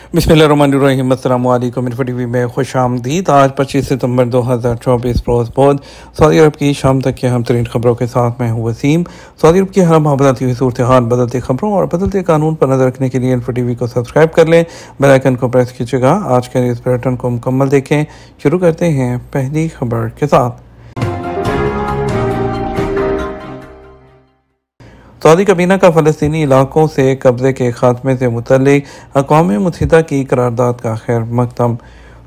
बिस्मिल्लाहिर्रहमानिर्रहीम। अस्सलाम वालेकुम। इन्फो टीवी में खुश आमदीद। आज 25 सितंबर 2024 रोज़ बहुत सऊदी अरब की शाम तक की अहम तरीन खबरों के साथ मैं हूँ वसीम। सऊदी अरब की हर माह बदलती हुई सूरत हाल, बदलती खबरों और बदलते कानून पर नजर रखने के लिए इन्फो टीवी को सब्सक्राइब कर लें, बेल आइकन को प्रेस कीजिएगा। आज के न्यूज़ बुलेटिन को मुकम्मल देखें। शुरू करते हैं पहली खबर के साथ। सऊदी काबीना का फ़लस्तीनी इलाकों से कब्ज़े के खात्मे से मुतल्लिक अक़वाम मुत्तहिदा की करारदाद का खैर मकदम।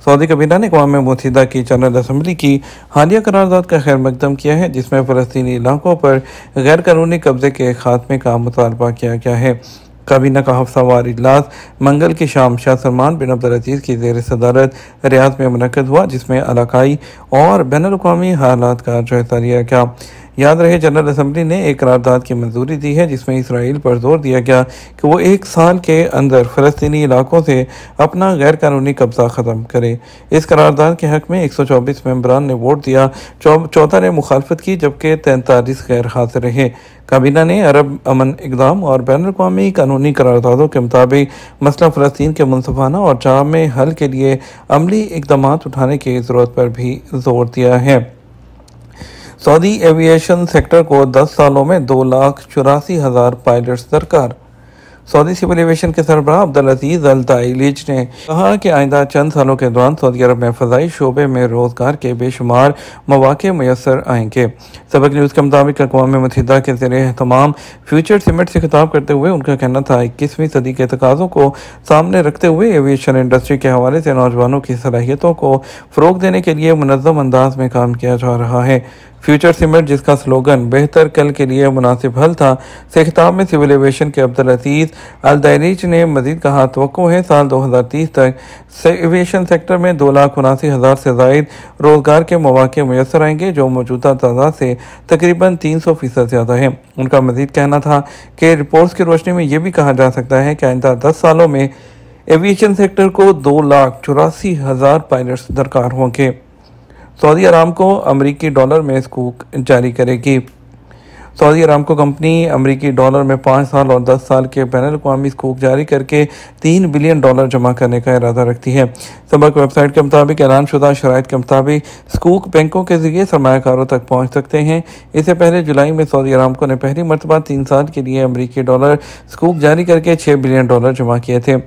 सऊदी काबीना ने अक़वाम मुत्तहिदा की जनरल असम्बली की हालिया करारदाद का खैर मकदम किया है, जिसमें फ़लस्तीनी इलाकों पर गैर कानूनी कब्ज़े के खात्मे का मुतालबा किया गया है। काबीना का हफ्तावार इजलास मंगल की शाम शाह सलमान बिन अब्दुल अजीज़ की ज़ेर सदारत रियाद में मुनक़्क़द हुआ, जिसमें इलाकाई और बैनुल अक़वामी हालात का जायज़ा लिया गया। याद रहे, जनरल असम्बली ने एक करारदाद की मंजूरी दी है, जिसमें इसराइल पर जोर दिया गया कि वो 1 साल के अंदर फ़लस्तीनी इलाकों से अपना गैर कानूनी कब्ज़ा ख़त्म करे। इस करारदाद के हक़ में 124 मेंबरान ने वोट दिया, 14 ने मुखालफत की, जबकि 43 गैर हाज़िर रहे। काबीना ने अरब अमन इक़दाम और बैनुल-अक़वामी कानूनी करारदादों के मुताबिक मसला फ़लस्तीन के मुनसिफ़ाना और जामे हल के लिए अमली इक़दामात उठाने की ज़रूरत पर भी जोर दिया है। सऊदी एविएशन सेक्टर को 10 सालों में 2,84,000 पायलट्स दरकार। सऊदी सिविल एविएशन के सरबराह अब्दुल अजीज़ अल ताइलिज ने कहा कि आइंदा चंद सालों के दौरान सऊदी अरब में फ़ज़ाई शोबे में रोज़गार के बेशुमार मौक़े मैसर आएंगे। सबक न्यूज़ के मुताबिक अक़वाम मुत्तहिदा के ज़ेर-ए-एहतमाम फ्यूचर समिट से खिताब करते हुए उनका कहना था, 21वीं सदी के तकाज़ों को सामने रखते हुए एविएशन इंडस्ट्री के हवाले से नौजवानों की सलाहियतों को फ़रोग़ देने के लिए मुनज़्ज़म अंदाज में काम किया जा रहा है। फ्यूचर समिट, जिसका स्लोगन बेहतर कल के लिए मुनासिब हल था, से खिताब में सिविल एविएशन के अब्दुल अजीज़ अल ताइलिज ने मज़ीद कहा, तवक्को है साल 2030 तक एविएशन सेक्टर में 2,79,000 से ज़ायद रोज़गार के मौक़े मैसर आएंगे, जो मौजूदा तादाद से तकरीबन 300% ज़्यादा है। उनका मज़ीद कहना था कि रिपोर्ट्स की रोशनी में यह भी कहा जा सकता है कि आइंदा 10 सालों में एविएशन सेक्टर को 2,84,000 पायलट्स दरकार होंगे। सऊदी अरामको अमरीकी डॉलर में सकूक जारी करेगी। सऊदी अरामको कंपनी अमरीकी डॉलर में 5 साल और 10 साल के बैनुल-अक़वामी सकूक जारी करके $3 बिलियन जमा करने का इरादा रखती है। सबक वेबसाइट के मुताबिक ऐलानशुदा शराइत के मुताबिक सकूक बैंकों के जरिए सरमायाकारों तक पहुँच सकते हैं। इससे पहले जुलाई में सऊदी अरामको ने पहली मरतबा 3 साल के लिए अमरीकी डॉलर सकूक जारी करके $6 बिलियन जमा किए थे।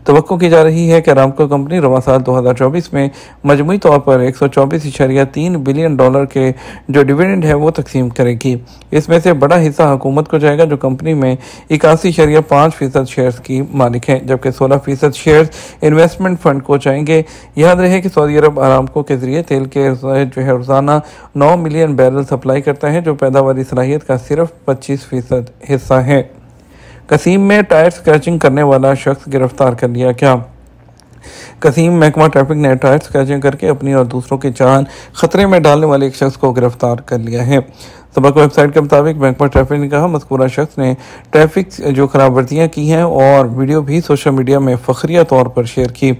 तवक्को की जा रही है कि अरामको कंपनी रवा साल 2024 में मजमूई तौर पर $124.3 बिलियन के जो डिविडेंड है वो तकसीम करेगी। इसमें से बड़ा हिस्सा हुकूमत को जाएगा, जो कंपनी में 81.5% शेयर्स की मालिक है, जबकि 16% शेयर्स इन्वेस्टमेंट फंड को जाएंगे। याद रहे कि सऊदी अरब अरामको के जरिए तेल के जो है रोज़ाना 9 मिलियन बैरल सप्लाई करता है, जो पैदावारी सलाहियत का सिर्फ 25% हिस्सा है। कसीम में टायर स्क्रैचिंग करने वाला शख्स गिरफ्तार कर लिया गया। कसीम महकमा ट्रैफिक ने टायर स्क्रैचिंग करके अपनी और दूसरों की जान खतरे में डालने वाले एक शख्स को गिरफ्तार कर लिया है। सबक वेबसाइट के मुताबिक महकमा ट्रैफिक ने कहा, मज़कूरा शख्स ने ट्रैफिक जो खराब वर्जियाँ की हैं और वीडियो भी सोशल मीडिया में फ़ख्रिया तौर पर शेयर की।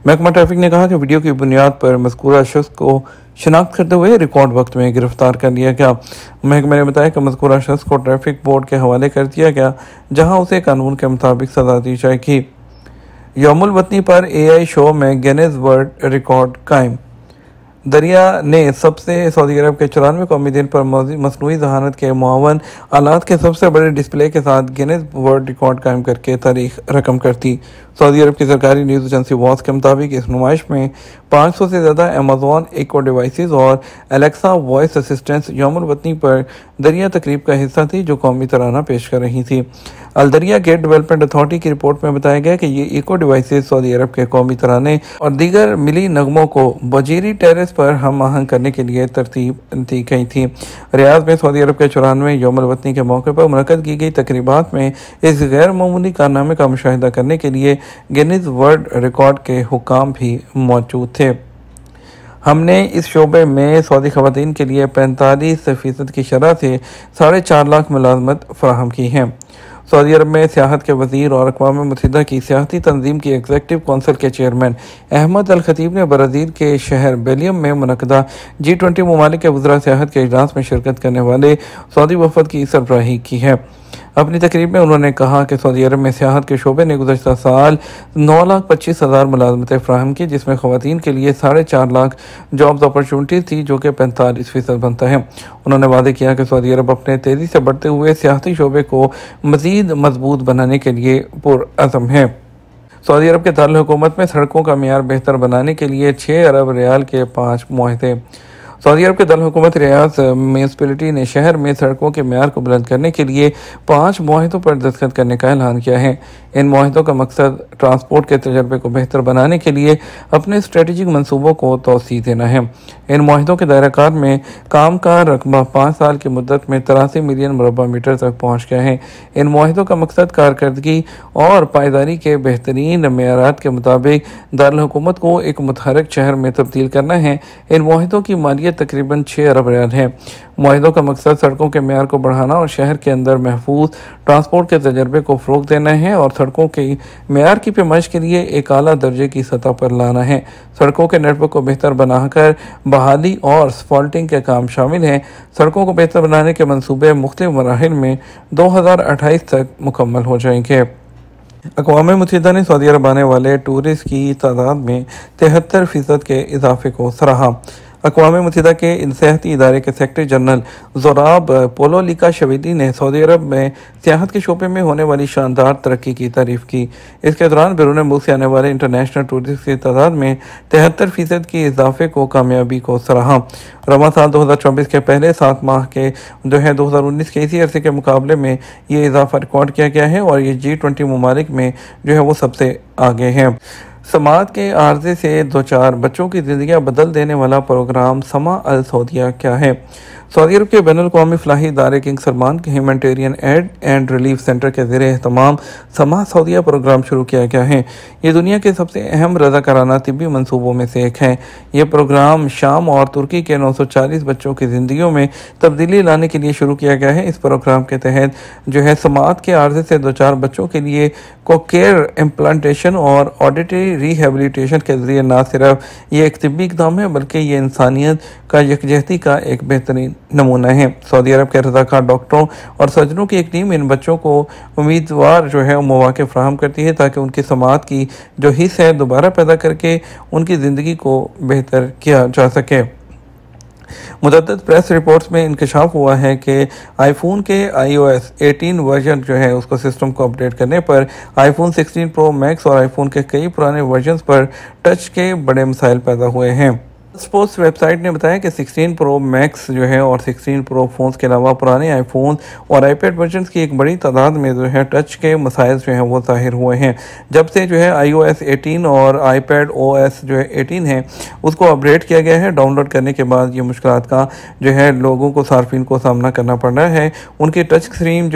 महकमा ट्रैफिक ने कहा कि वीडियो की बुनियाद पर मज़कूरा शख्स को शनाख्त करते हुए रिकॉर्ड वक्त में गिरफ्तार कर लिया गया। महकमे ने बताया कि मज़कूरा शख्स को ट्रैफिक बोर्ड के हवाले कर दिया गया, जहां उसे कानून के मुताबिक सज़ा दी जाएगी। यौमुल वतनी पर AI शो में गिनीज वर्ल्ड रिकॉर्ड कायम। दरिया ने सबसे सऊदी अरब के 94 कौमी दिन पर मसनूई जहानत के मुआवन आलात के सबसे बड़े डिस्प्ले के साथ गिनीज वर्ल्ड रिकॉर्ड कायम करके तारीख रकम करती। सऊदी अरब की सरकारी न्यूज़ एजेंसी वॉस के मुताबिक इस नुमाइश में 500 से ज़्यादा अमेज़ॉन इको डिवाइसेस और एलेक्सा वॉइस असिस्टेंट्स यौमुल वतनी पर दरिया तकरीब का हिस्सा थी, जो कौमी तराना पेश कर रही थी। अल दरिया गेट डेवलपमेंट अथॉरिटी की रिपोर्ट में बताया गया कि ये इको डिवाइसेस सऊदी अरब के कौमी तराने और दीगर मिली नगमों को बजीरी टेरेस पर हम आहंग करने के लिए तरतीब दी गई थी। रियाद में सऊदी अरब के 94 यौमुल वतनी के मौके पर मुनक़्क़द की गई तकरीबात में इस गैर मामूली कारनामे का मुशाहिदा करने के लिए गिनीज वर्ल्ड रिकॉर्ड के हुक्काम भी मौजूद थे। हमने इस शोबे में सऊदी ख़वातीन के लिए 45% की शरह से 4.5 लाख मुलाज़मत फराहम की हैं। सऊदी अरब में सियाहत के वज़ीर और अक़वाम मुत्तहिदा की सियाहती तंजीम की एग्जीक्यूटिव कौंसिल के चेयरमैन अहमद अल खतीब ने ब्राज़ील के शहर बेलियम में मुनक़दा G20 ममालिक के वज़रा सियाहत के इजलास में शिरकत करने वाले सऊदी वफ़द की सरबराही की है। अपनी तकरीब में उन्होंने कहा कि सऊदी अरब में सियाहत के शोबे ने गुज़श्ता साल 9,25,000 मुलाजमतें फ्राहम की, जिसमें ख़वातीन के लिए 4.5 लाख जॉब्स अपॉर्चुनिटीज़ थी, जो कि 45% बनता है। उन्होंने वादे किया कि सऊदी अरब अपने तेज़ी से बढ़ते हुए सियाहती शोबे को मज़ीद मजबूत बनाने के लिए पुरअज़म है। सऊदी अरब के दारुल हुकूमत में सड़कों का मियार बेहतर बनाने के लिए 6 अरब रियाल के 5 मुआहदे। सऊदी अरब के दारुल हुकूमत रियाद म्यूनिसिपैलिटी ने शहर में सड़कों के मियार को बुलंद करने के लिए 5 मुआहदों पर दस्तखत करने का ऐलान किया है। इन मुआहदों का मकसद ट्रांसपोर्ट के तजर्बे को बेहतर बनाने के लिए अपने स्ट्रेटजिक मनसूबों को तोसी देना है। इन मुआहदों के दायरा में काम का रकबा 5 साल की मुद्दत में 83 मिलियन मुरबा मीटर तक पहुँच गया है। इन मुआहदों का मकसद कारकर्दगी और पायदारी के बेहतरीन मेयारात के मुताबिक दारुल हुकूमत को एक मुतहरक शहर में तब्दील करना है। इन मुआहदों की मालियत तकरीबन 6 अरब रियाल है। मुआहदों का मकसद सड़कों के मेयार को बढ़ाना और शहर के अंदर महफूज ट्रांसपोर्ट के तजर्बे को फ़रोग़ देना है और सड़कों के मेयार की पैमाइश के लिए एक आला दर्जे की सतह पर लाना है। सड़कों के नेटवर्क को बेहतर बनाकर बहाली और स्फॉल्टिंग के काम शामिल हैं। सड़कों को बेहतर बनाने के मनसूबे मुख्तलिफ मराहिल में 2028 तक मुकम्मल हो जाएंगे। अक़वाम मुत्तहिदा ने सऊदी अरब आने वाले टूरिस्ट की तादाद में 73% के इजाफे को सराहा। अक़वाम मुत्तहिदा के इंसेहती इदारे के सेक्रेटरी जनरल ज़ोराब पोलोलिका शवीदी ने सऊदी अरब में सियाहत के शोबे में होने वाली शानदार तरक्की की तारीफ़ की। इसके दौरान बैरून मुल्क से आने वाले इंटरनेशनल टूरिस्ट की तादाद में 73% के इजाफे को कामयाबी को सराहा। रवा साल 2024 के पहले 7 माह के 2019 के इसी अरसे के मुकाबले में ये इजाफा रिकॉर्ड किया गया है और ये G20 ममालिक में वो सबसे आगे है। समाज के आर्जे से दो चार बच्चों की ज़िंदगियाँ बदल देने वाला प्रोग्राम समा अल सऊदिया क्या है? सऊदी अरब के बैनुल-अक़वामी फलाही इदारे किंग सलमान के humanitarian add and relief centre के ज़ेरे एहतमाम समा सऊदिया प्रोग्राम शुरू किया गया है। ये दुनिया के सबसे अहम रज़ाकाराना तिब्बी मंसूबों में से एक है। यह प्रोग्राम शाम और तुर्की के 940 बच्चों की ज़िंदगियों में तब्दीली लाने के लिए शुरू किया गया है। इस प्रोग्राम के तहत समाअत के आर्जे से दो चार बच्चों के लिए कोकेयर इम्प्लांटेशन और ऑडिटरी रिहेबिलिटेशन के ज़रिए न सिर्फ ये एक तिब्बी इक़दाम है बल्कि ये इंसानियत का यकजहती का एक बेहतरीन नमूना है। सऊदी अरब के रज़ाकार डॉक्टरों और सर्जनों की एक टीम इन बच्चों को उम्मीदवार मौक़े फ़राहम करती है ताकि उनकी समाअत की जो हिस्स है दोबारा पैदा करके उनकी ज़िंदगी को बेहतर किया जा सके। मुतअद्दिद प्रेस रिपोर्ट्स में इंकशाफ हुआ है कि आईफोन के iOS 18 वर्जन उसको सिस्टम को अपडेट करने पर आईफोन 16 प्रो मैक्स और आईफोन के कई पुराने वर्जन्स पर टच के बड़े मसाइल पैदा हुए हैं। स्पोर्ट्स वेबसाइट ने बताया कि 16 प्रो मैक्स और 16 प्रो फोन्स के अलावा पुराने आईफोन और आईपैड वर्जन की एक बड़ी तादाद में टच के मसाइल वो ज़ाहिर हुए हैं। जब से iOS 18 और iPad OS 18 है उसको अपडेट किया गया है। डाउनलोड करने के बाद ये मुश्किलात का लोगों को सार्फिन को सामना करना पड़ रहा है। उनकी टच स्क्रीन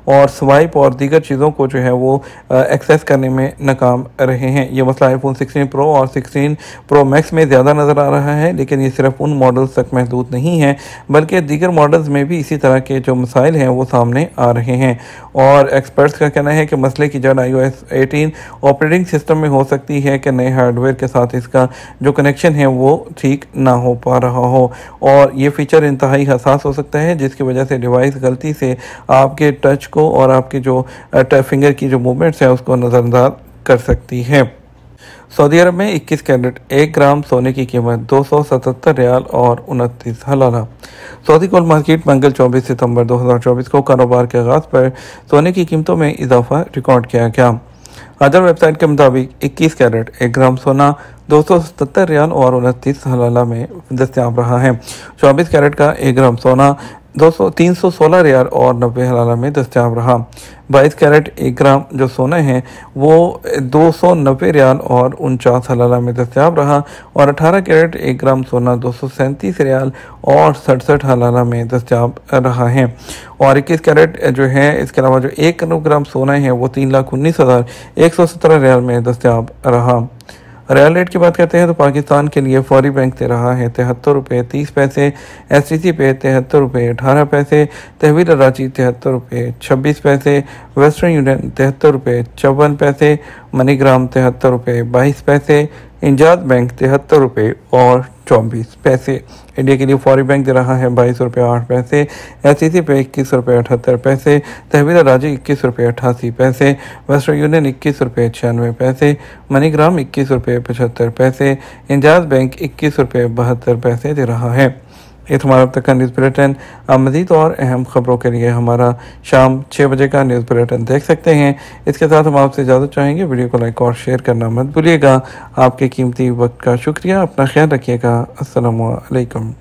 और स्वाइप और दीगर चीज़ों को वो एक्सेस करने में नाकाम रहे हैं। ये मसला आईफोन 16 प्रो और 16 प्रो मैक्स में ज़्यादा नज़र आ रहा है, लेकिन ये सिर्फ उन मॉडल्स तक महदूद नहीं है बल्कि दीगर मॉडल्स में भी इसी तरह के जो मसाइल हैं वो सामने आ रहे हैं। और एक्सपर्ट्स का कहना है कि मसले की जड़ iOS 18 ऑपरेटिंग सिस्टम में हो सकती है कि नए हार्डवेयर के साथ इसका जो कनेक्शन है वो ठीक ना हो पा रहा हो और ये फीचर इंतहाई हसास हो सकता है जिसकी वजह से डिवाइस गलती से आपके टच को और आपके जो फिंगर की जो मूवमेंट्स है उसको नज़रअंदाज कर सकती है। सऊदी अरब में 21 कैरेट 1 ग्राम सोने की कीमत 277 रियाल और 29 हलाला। सऊदी गोल्ड मार्केट मंगल 24 सितंबर 2024 को कारोबार के आगाज़ पर सोने की कीमतों में इजाफा रिकॉर्ड किया गया। अदर वेबसाइट के मुताबिक 21 कैरेट 1 ग्राम सोना 277 रियाल और 29 हलाला में दस्तयाब रहा है। 24 कैरेट का 1 ग्राम सोना 316 रियाल और 90 हलाला में दस्तयाब रहा। 22 कैरेट 1 ग्राम जो सोना है वो 290 रियाल और 49 हलाला में दस्तयाब रहा और 18 कैरेट 1 ग्राम सोना 237 रियाल और 67 हलाला में दस्तयाब रहा है। और 21 कैरेट इसके अलावा जो 1 किलोग्राम सोना है वो 3,19,117 रियाल में दस्तयाब रहा। रियल रेट की बात करते हैं तो पाकिस्तान के लिए फौरी बैंक दे रहा है 73 रुपये 30 पैसे, STC पे 73 रुपये 18 पैसे, तहवील रांची 73 रुपये 26 पैसे, वेस्टर्न यूनियन 73 रुपये 54 पैसे, मनीग्राम 73 रुपये 22 पैसे, इंजाज बैंक 73 रुपये और 24 पैसे। इंडिया के लिए फौरी बैंक दे रहा है 22 रुपये 8 पैसे। SCC पे 21 रुपये 78 पैसे। तहवील राजी 21 रुपये 88 पैसे। वेस्टर्न यूनियन 21 रुपये 96 पैसे। मनीग्राम 21 रुपये 75 पैसे। इंजाज बैंक 21 रुपये 72 पैसे दे रहा है। ये हमारा अब तक का न्यूज़ बुलेटिन। आप मज़ीद और अहम खबरों के लिए हमारा शाम 6 बजे का न्यूज़ बुलेटिन देख सकते हैं। इसके साथ हम आपसे इजाज़त चाहेंगे। वीडियो को लाइक और शेयर करना मत भूलिएगा। आपके कीमती वक्त का शुक्रिया। अपना ख्याल रखिएगा। अस्सलामु अलैकुम।